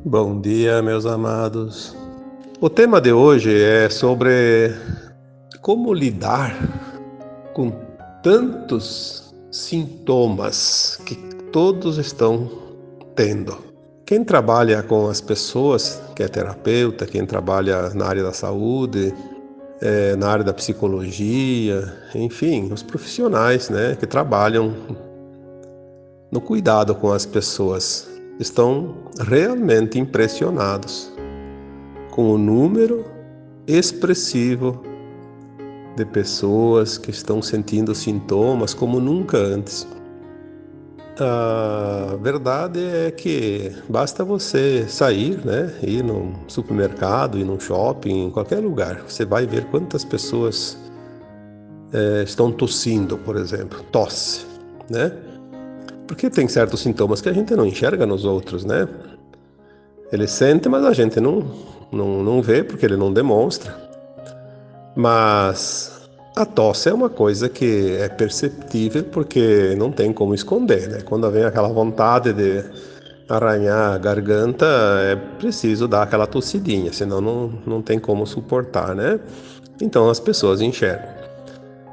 Bom dia, meus amados. O tema de hoje é sobre como lidar com tantos sintomas que todos estão tendo. Quem trabalha com as pessoas, que é terapeuta, quem trabalha na área da saúde, na área da psicologia, enfim, os profissionais, né, que trabalham no cuidado com as pessoas, estão realmente impressionados com o número expressivo de pessoas que estão sentindo sintomas como nunca antes. A verdade é que basta você sair, né, ir num supermercado, ir num shopping, em qualquer lugar, você vai ver quantas pessoas estão tossindo, por exemplo, tosse, né? Porque tem certos sintomas que a gente não enxerga nos outros, né? Ele sente, mas a gente não vê porque ele não demonstra. Mas a tosse é uma coisa que é perceptível porque não tem como esconder, né? Quando vem aquela vontade de arranhar a garganta, é preciso dar aquela tossidinha, senão não tem como suportar, né? Então as pessoas enxergam.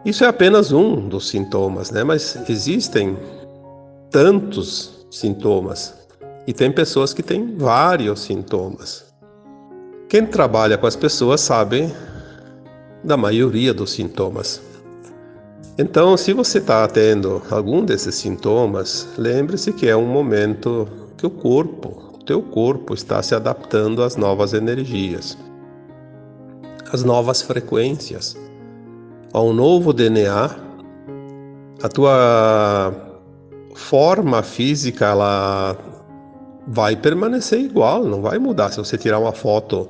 Isso é apenas um dos sintomas, né? Mas existem tantos sintomas e tem pessoas que têm vários sintomas. Quem trabalha com as pessoas sabe da maioria dos sintomas. Então, se você está tendo algum desses sintomas, lembre-se que é um momento que o teu corpo está se adaptando às novas energias, às novas frequências, ao novo DNA. A tua forma física, ela vai permanecer igual, não vai mudar. Se você tirar uma foto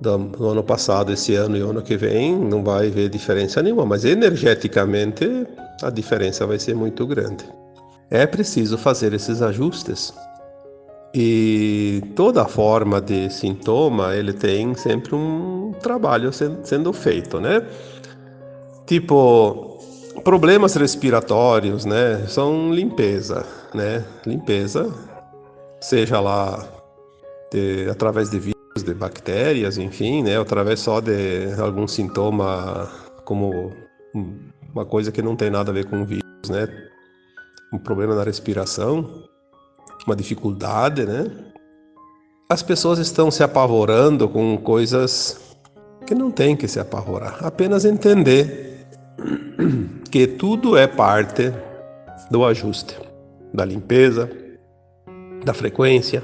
do ano passado, esse ano e o ano que vem, não vai ver diferença nenhuma, mas energeticamente a diferença vai ser muito grande. É preciso fazer esses ajustes e toda forma de sintoma, ele tem sempre um trabalho sendo feito, né? Tipo, problemas respiratórios, né? São limpeza, né? Limpeza, seja lá através de de bactérias, enfim, né, através só de algum sintoma como uma coisa que não tem nada a ver com o vírus, né, um problema na respiração, uma dificuldade, né, as pessoas estão se apavorando com coisas que não tem que se apavorar, apenas entender que tudo é parte do ajuste, da limpeza, da frequência.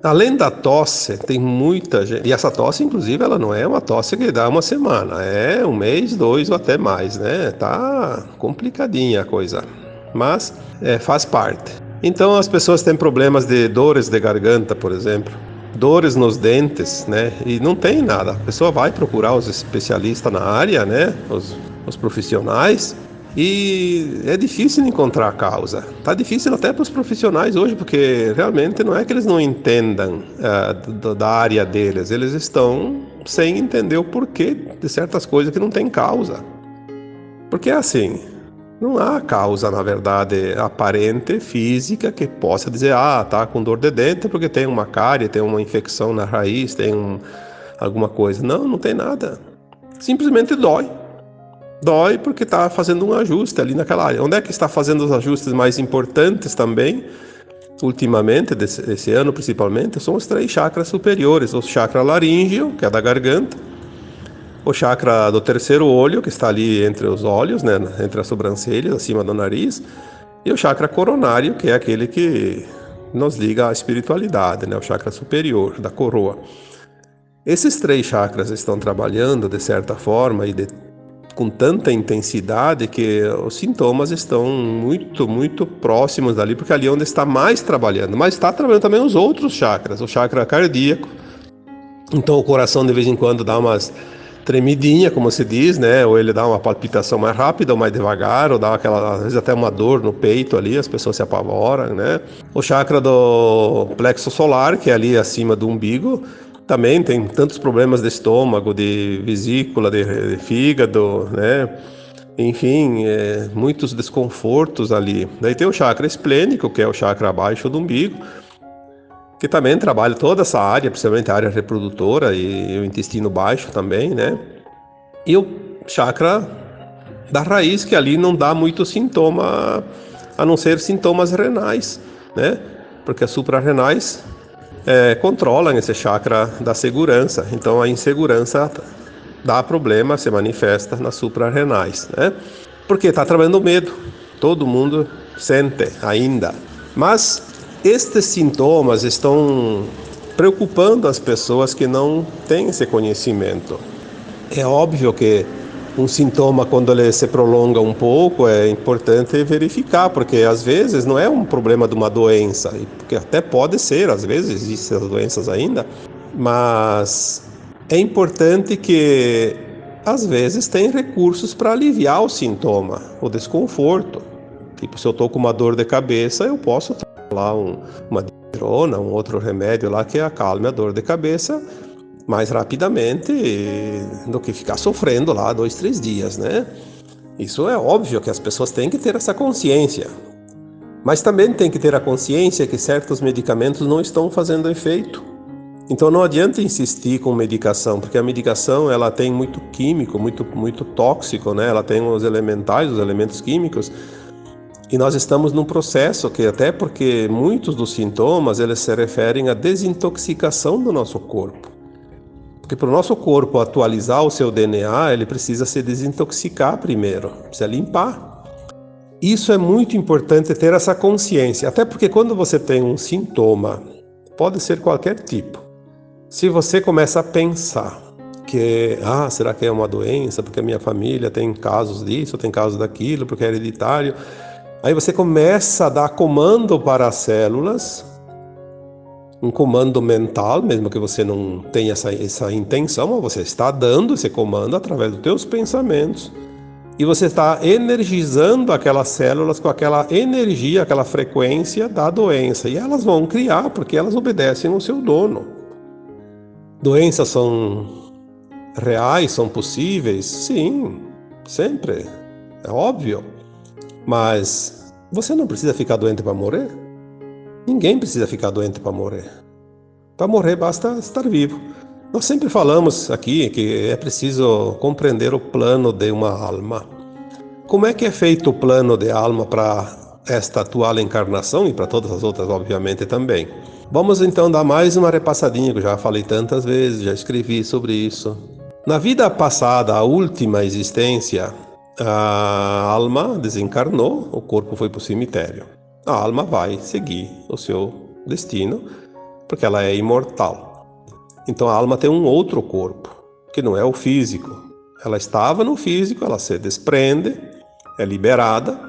Além da tosse, tem muita gente. E essa tosse, inclusive, ela não é uma tosse que dá uma semana, é um mês, dois ou até mais, né? Tá complicadinha a coisa. Mas faz parte. Então as pessoas têm problemas de dores de garganta, por exemplo, dores nos dentes, né? E não tem nada. A pessoa vai procurar os especialistas na área, né? Os profissionais. E é difícil encontrar a causa. Tá difícil até para os profissionais hoje, porque realmente não é que eles não entendam da área deles, eles estão sem entender o porquê de certas coisas que não tem causa. Porque é assim, não há causa, na verdade, aparente, física, que possa dizer, tá com dor de dente porque tem uma cárie, tem uma infecção na raiz, tem alguma coisa. Não tem nada. Simplesmente dói. Dói porque está fazendo um ajuste ali naquela área. Onde é que está fazendo os ajustes mais importantes também, ultimamente, desse ano principalmente, são os 3 chakras superiores. O chakra laríngeo, que é da garganta, o chakra do terceiro olho, que está ali entre os olhos, né, entre as sobrancelhas, acima do nariz, e o chakra coronário, que é aquele que nos liga à espiritualidade, né, o chakra superior, da coroa. Esses 3 chakras estão trabalhando de certa forma e com tanta intensidade que os sintomas estão muito, muito próximos dali, porque ali é onde está mais trabalhando. Mas está trabalhando também os outros chakras, o chakra cardíaco. Então o coração de vez em quando dá umas tremidinha, como se diz, né? Ou ele dá uma palpitação mais rápida ou mais devagar, ou dá aquela, às vezes até uma dor no peito ali, as pessoas se apavoram, né? O chakra do plexo solar, que é ali acima do umbigo, também tem tantos problemas de estômago, de vesícula, de fígado, né? Enfim, muitos desconfortos ali. Daí tem o chakra esplênico, que é o chakra abaixo do umbigo, que também trabalha toda essa área, principalmente a área reprodutora e o intestino baixo também, né? E o chakra da raiz, que ali não dá muito sintoma, a não ser sintomas renais, né? Porque as suprarrenais controlam esse chakra da segurança. Então a insegurança dá problema, se manifesta nas suprarrenais, né? Porque está trabalhando o medo. Todo mundo sente ainda. Mas estes sintomas estão preocupando as pessoas que não têm esse conhecimento. É óbvio que um sintoma, quando ele se prolonga um pouco, é importante verificar, porque às vezes não é um problema de uma doença, porque até pode ser, às vezes existem as doenças ainda, mas é importante que às vezes tem recursos para aliviar o sintoma, o desconforto. Tipo, se eu estou com uma dor de cabeça, eu posso tomar lá uma dipirona, um outro remédio lá que acalme a dor de cabeça mais rapidamente do que ficar sofrendo lá 2, 3 dias, né? Isso é óbvio que as pessoas têm que ter essa consciência. Mas também tem que ter a consciência que certos medicamentos não estão fazendo efeito. Então não adianta insistir com medicação, porque a medicação ela tem muito químico, muito tóxico, né? Ela tem os elementais, os elementos químicos. E nós estamos num processo que, até porque muitos dos sintomas eles se referem à desintoxicação do nosso corpo. Porque para o nosso corpo atualizar o seu DNA, ele precisa se desintoxicar primeiro, precisa limpar. Isso é muito importante ter essa consciência, até porque quando você tem um sintoma, pode ser qualquer tipo, se você começa a pensar que, será que é uma doença, porque a minha família tem casos disso, tem casos daquilo, porque é hereditário, aí você começa a dar comando para as células, um comando mental, mesmo que você não tenha essa intenção, mas você está dando esse comando através dos teus pensamentos. E você está energizando aquelas células com aquela energia, aquela frequência da doença. E elas vão criar, porque elas obedecem ao seu dono. Doenças são reais, são possíveis? Sim, sempre. É óbvio. Mas você não precisa ficar doente para morrer? Ninguém precisa ficar doente para morrer. Para morrer basta estar vivo. Nós sempre falamos aqui que é preciso compreender o plano de uma alma. Como é que é feito o plano de alma para esta atual encarnação e para todas as outras, obviamente, também? Vamos então dar mais uma repassadinha, que eu já falei tantas vezes, já escrevi sobre isso. Na vida passada, a última existência, a alma desencarnou, o corpo foi para o cemitério. A alma vai seguir o seu destino, porque ela é imortal. Então a alma tem um outro corpo, que não é o físico. Ela estava no físico, ela se desprende, é liberada,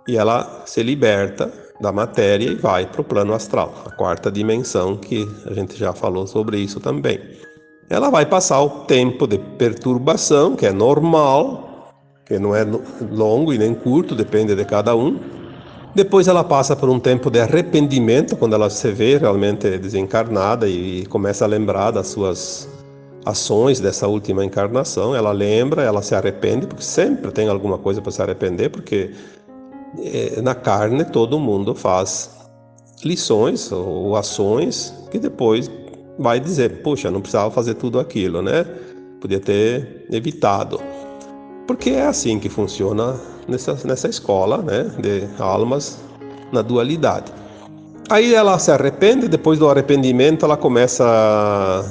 e ela se liberta da matéria e vai para o plano astral, a quarta dimensão, que a gente já falou sobre isso também. Ela vai passar o tempo de perturbação, que é normal, que não é longo e nem curto, depende de cada um. Depois ela passa por um tempo de arrependimento, quando ela se vê realmente desencarnada e começa a lembrar das suas ações dessa última encarnação. Ela lembra, ela se arrepende, porque sempre tem alguma coisa para se arrepender, porque na carne todo mundo faz lições ou ações que depois vai dizer, poxa, não precisava fazer tudo aquilo, né? Podia ter evitado. Porque é assim que funciona nessa escola, né, de almas na dualidade. Aí ela se arrepende, depois do arrependimento ela começa,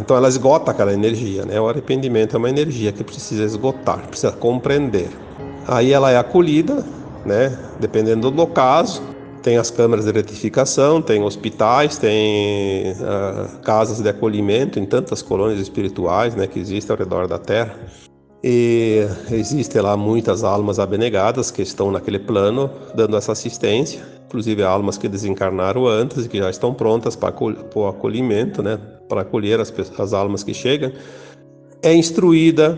então ela esgota aquela energia, né? O arrependimento é uma energia que precisa esgotar, precisa compreender. Aí ela é acolhida, né, dependendo do caso. Tem as câmaras de retificação, tem hospitais, tem casas de acolhimento em tantas colônias espirituais, né, que existem ao redor da Terra. E existem lá muitas almas abnegadas que estão naquele plano dando essa assistência, inclusive almas que desencarnaram antes e que já estão prontas para o acolhimento, né, para acolher as almas que chegam. É instruída,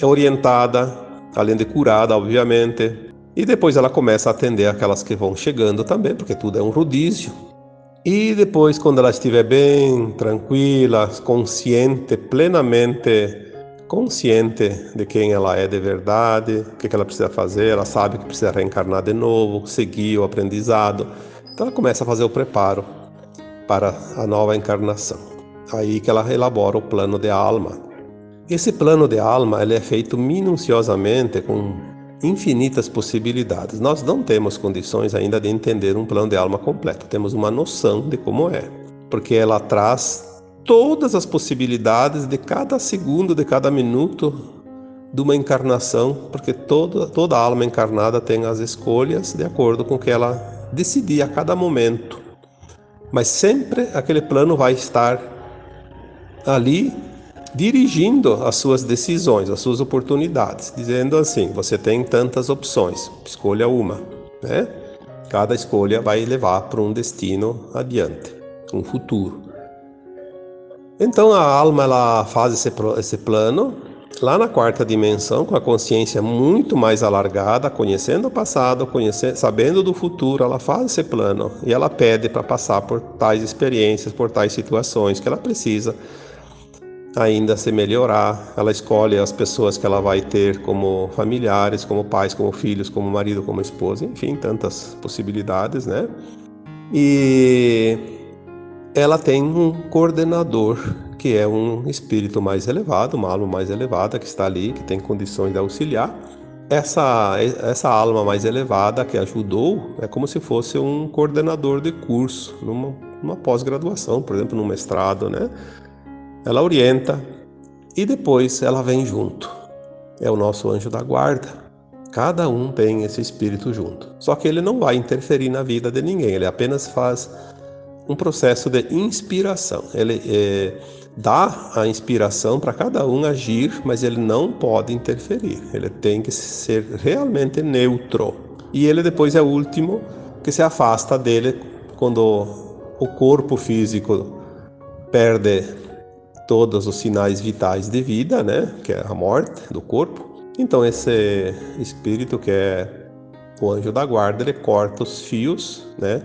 é orientada, além de curada, obviamente, e depois ela começa a atender aquelas que vão chegando também, porque tudo é um rodízio. E depois, quando ela estiver bem, tranquila, consciente, plenamente consciente de quem ela é de verdade, o que ela precisa fazer, ela sabe que precisa reencarnar de novo, seguir o aprendizado. Então ela começa a fazer o preparo para a nova encarnação. Aí que ela elabora o plano de alma. Esse plano de alma ele é feito minuciosamente com infinitas possibilidades. Nós não temos condições ainda de entender um plano de alma completo. Temos uma noção de como é, porque ela traz todas as possibilidades de cada segundo, de cada minuto de uma encarnação, porque toda alma encarnada tem as escolhas de acordo com o que ela decidir a cada momento. Mas sempre aquele plano vai estar ali dirigindo as suas decisões, as suas oportunidades, dizendo assim: você tem tantas opções, escolha uma, né? Cada escolha vai levar para um destino adiante, um futuro. Então a alma ela faz esse plano lá na quarta dimensão, com a consciência muito mais alargada, conhecendo o passado, sabendo do futuro. Ela faz esse plano e ela pede para passar por tais experiências, por tais situações que ela precisa ainda se melhorar. Ela escolhe as pessoas que ela vai ter como familiares, como pais, como filhos, como marido, como esposa, enfim, tantas possibilidades, né? E ela tem um coordenador, que é um espírito mais elevado, uma alma mais elevada que está ali, que tem condições de auxiliar. Essa alma mais elevada que ajudou é como se fosse um coordenador de curso, numa pós-graduação, por exemplo, num mestrado, né? Ela orienta e depois ela vem junto. É o nosso anjo da guarda. Cada um tem esse espírito junto. Só que ele não vai interferir na vida de ninguém, ele apenas faz um processo de inspiração. Ele dá a inspiração para cada um agir, mas ele não pode interferir. Ele tem que ser realmente neutro. E ele depois é o último que se afasta dele quando o corpo físico perde todos os sinais vitais de vida, né? Que é a morte do corpo. Então esse espírito, que é o anjo da guarda, ele corta os fios, né?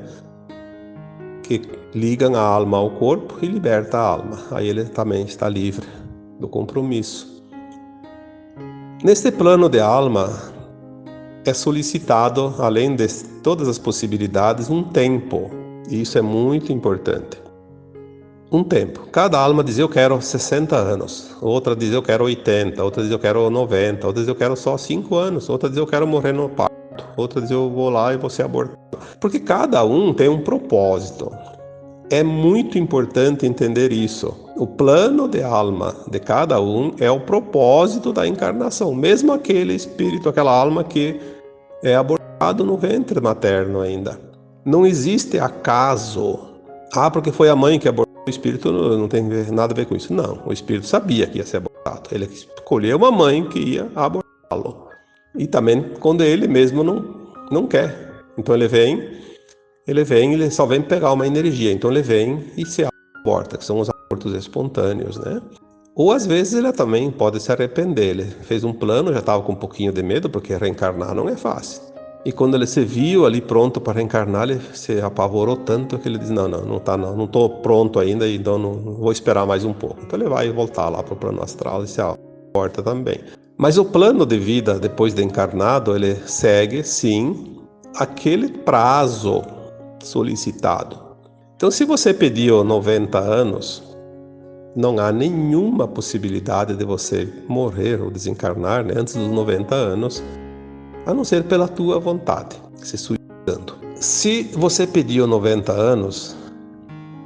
Que ligam a alma ao corpo e liberta a alma. Aí ele também está livre do compromisso. Neste plano de alma é solicitado, além de todas as possibilidades, um tempo. E isso é muito importante. Um tempo. Cada alma diz: eu quero 60 anos, outra diz: eu quero 80, outra diz: eu quero 90, outra diz: eu quero só 5 anos, outra diz: eu quero morrer no parto, outra diz: eu vou lá e vou ser abortado. Porque cada um tem um propósito. É muito importante entender isso. O plano de alma de cada um é o propósito da encarnação. Mesmo aquele espírito, aquela alma que é abortado no ventre materno ainda. Não existe acaso. Porque foi a mãe que abortou. O espírito não tem nada a ver com isso. Não, o espírito sabia que ia ser abortado. Ele escolheu uma mãe que ia abortá-lo. E também quando ele mesmo não quer. Então ele só vem pegar uma energia. Então ele vem e se aborta, que são os abortos espontâneos, né? Ou às vezes ele também pode se arrepender. Ele fez um plano, já estava com um pouquinho de medo, porque reencarnar não é fácil. E quando ele se viu ali pronto para reencarnar, ele se apavorou tanto que ele diz: não estou pronto ainda, então não vou esperar mais um pouco. Então ele vai voltar lá para o plano astral e se aborta também. Mas o plano de vida depois de encarnado, ele segue sim aquele prazo solicitado. Então se você pediu 90 anos, não há nenhuma possibilidade de você morrer ou desencarnar, né, antes dos 90 anos, a não ser pela tua vontade, se suicidando. Se você pediu 90 anos,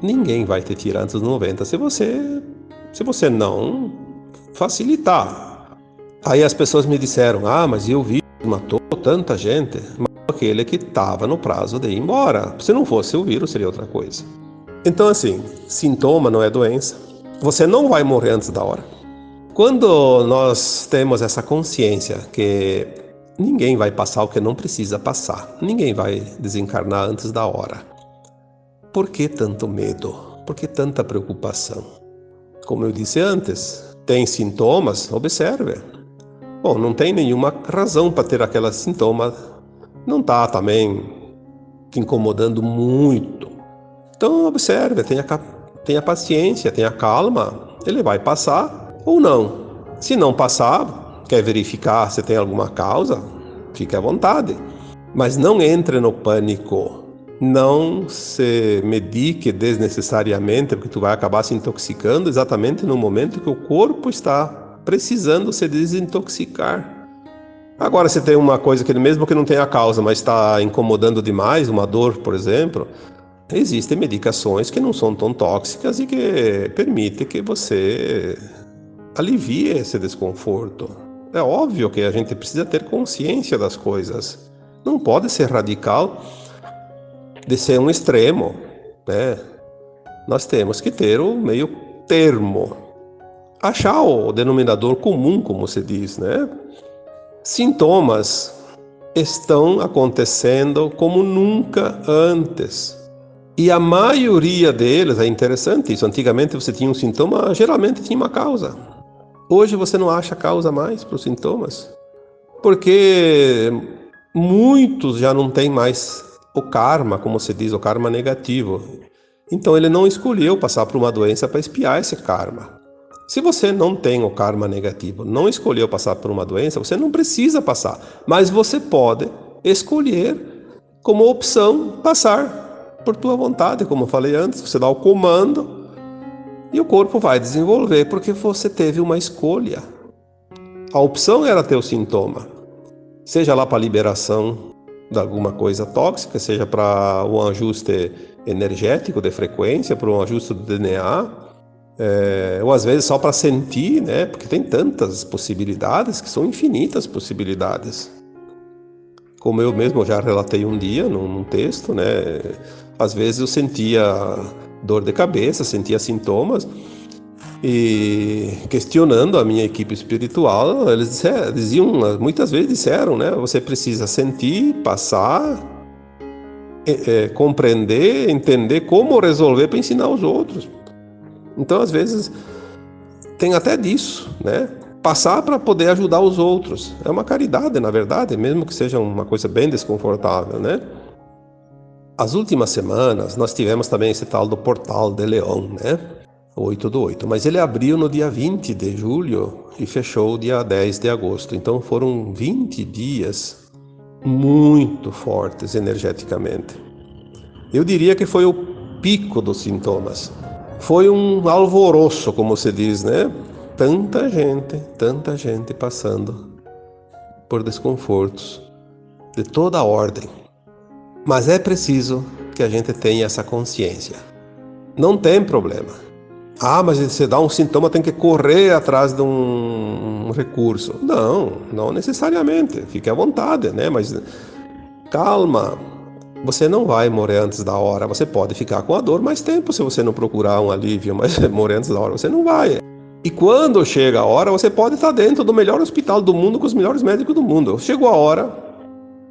ninguém vai te tirar antes dos 90, se você não facilitar. Aí as pessoas me disseram: mas eu vi que matou tanta gente. Mas aquele que estava no prazo de ir embora. Se não fosse o vírus, seria outra coisa. Então assim, sintoma não é doença. Você não vai morrer antes da hora. Quando nós temos essa consciência que ninguém vai passar o que não precisa passar, ninguém vai desencarnar antes da hora, por que tanto medo? Por que tanta preocupação? Como eu disse antes, tem sintomas? Observe. Bom, não tem nenhuma razão para ter aqueles sintomas. Não está também te incomodando muito. Então observe, tenha paciência, tenha calma. Ele vai passar ou não. Se não passar, quer verificar se tem alguma causa, fique à vontade. Mas não entre no pânico. não se medique desnecessariamente, porque tu vai acabar se intoxicando exatamente no momento que o corpo está precisando se desintoxicar. Agora, se tem uma coisa que mesmo que não tenha causa, mas está incomodando demais, uma dor, por exemplo, existem medicações que não são tão tóxicas e que permitem que você alivie esse desconforto. É óbvio que a gente precisa ter consciência das coisas. Não pode ser radical de ser um extremo, né? Nós temos que ter o meio termo. Achar o denominador comum, como se diz, né? Sintomas estão acontecendo como nunca antes. E a maioria deles, é interessante isso, antigamente você tinha um sintoma, geralmente tinha uma causa. Hoje você não acha causa mais para os sintomas, porque muitos já não têm mais o karma, como se diz, o karma negativo. Então ele não escolheu passar por uma doença para expiar esse karma. Se você não tem o karma negativo, não escolheu passar por uma doença, você não precisa passar. Mas você pode escolher como opção passar por tua vontade, como eu falei antes. Você dá o comando e o corpo vai desenvolver, porque você teve uma escolha. A opção era ter o sintoma. Seja lá para a liberação de alguma coisa tóxica, seja para um ajuste energético de frequência, para um ajuste do DNA, ou às vezes só para sentir, né? Porque tem tantas possibilidades, que são infinitas possibilidades. Como eu mesmo já relatei um dia num texto, né? Às vezes eu sentia dor de cabeça, sentia sintomas, e questionando a minha equipe espiritual, eles diziam, muitas vezes disseram, né? Você precisa sentir, passar, compreender, entender como resolver para ensinar os outros. Então, às vezes, tem até disso, né? Passar para poder ajudar os outros. É uma caridade, na verdade, mesmo que seja uma coisa bem desconfortável, né? As últimas semanas, nós tivemos também esse tal do Portal de Leão, né? 8/8, mas ele abriu no dia 20 de julho e fechou dia 10 de agosto. Então foram 20 dias muito fortes energeticamente. Eu diria que foi o pico dos sintomas. Foi um alvoroço, como se diz, né? Tanta gente passando por desconfortos de toda a ordem. Mas é preciso que a gente tenha essa consciência. Não tem problema. Ah, mas você dá um sintoma, tem que correr atrás de um recurso. Não necessariamente. Fique à vontade, né? Mas calma. Você não vai morrer antes da hora. Você pode ficar com a dor mais tempo se você não procurar um alívio, mas morrer antes da hora você não vai. E quando chega a hora, você pode estar dentro do melhor hospital do mundo com os melhores médicos do mundo. Chegou a hora.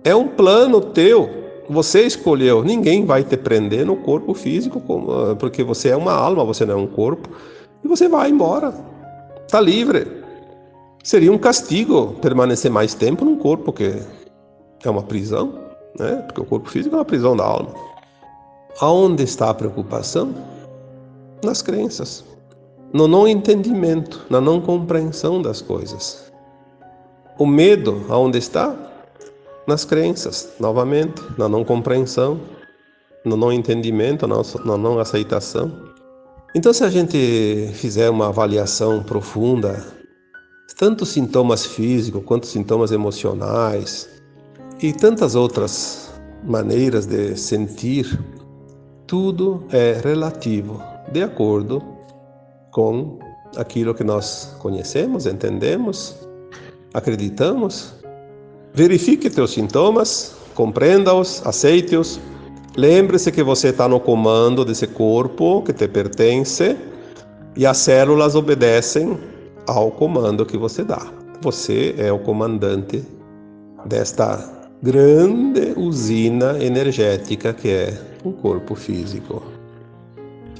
É um plano teu. Você escolheu, ninguém vai te prender no corpo físico, porque você é uma alma, você não é um corpo, e você vai embora, está livre. Seria um castigo permanecer mais tempo num corpo que é uma prisão, né? Porque o corpo físico é uma prisão da alma. Aonde está a preocupação? Nas crenças, no não entendimento, na não compreensão das coisas. O medo, aonde está? Nas crenças, novamente, na não compreensão, no não entendimento, na não aceitação. Então, se a gente fizer uma avaliação profunda, tanto sintomas físicos quanto sintomas emocionais e tantas outras maneiras de sentir, tudo é relativo, de acordo com aquilo que nós conhecemos, entendemos, acreditamos. Verifique teus sintomas, compreenda-os, aceite-os. Lembre-se que você está no comando desse corpo que te pertence e as células obedecem ao comando que você dá. Você é o comandante desta grande usina energética que é o corpo físico.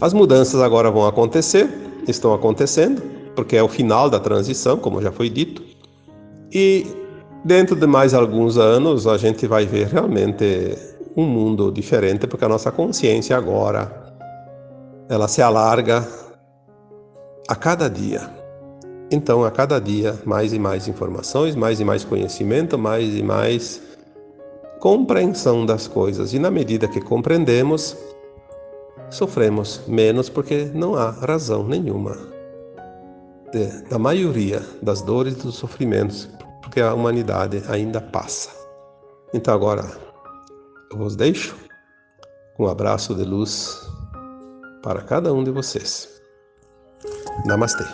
As mudanças agora vão acontecer, estão acontecendo, porque é o final da transição, como já foi dito, e dentro de mais alguns anos a gente vai ver realmente um mundo diferente, porque a nossa consciência agora ela se alarga a cada dia. Então, a cada dia, mais e mais informações, mais e mais conhecimento, mais e mais compreensão das coisas. E na medida que compreendemos, sofremos menos, porque não há razão nenhuma da maioria das dores e dos sofrimentos, porque a humanidade ainda passa. Então agora eu vos deixo com um abraço de luz para cada um de vocês. Namastê.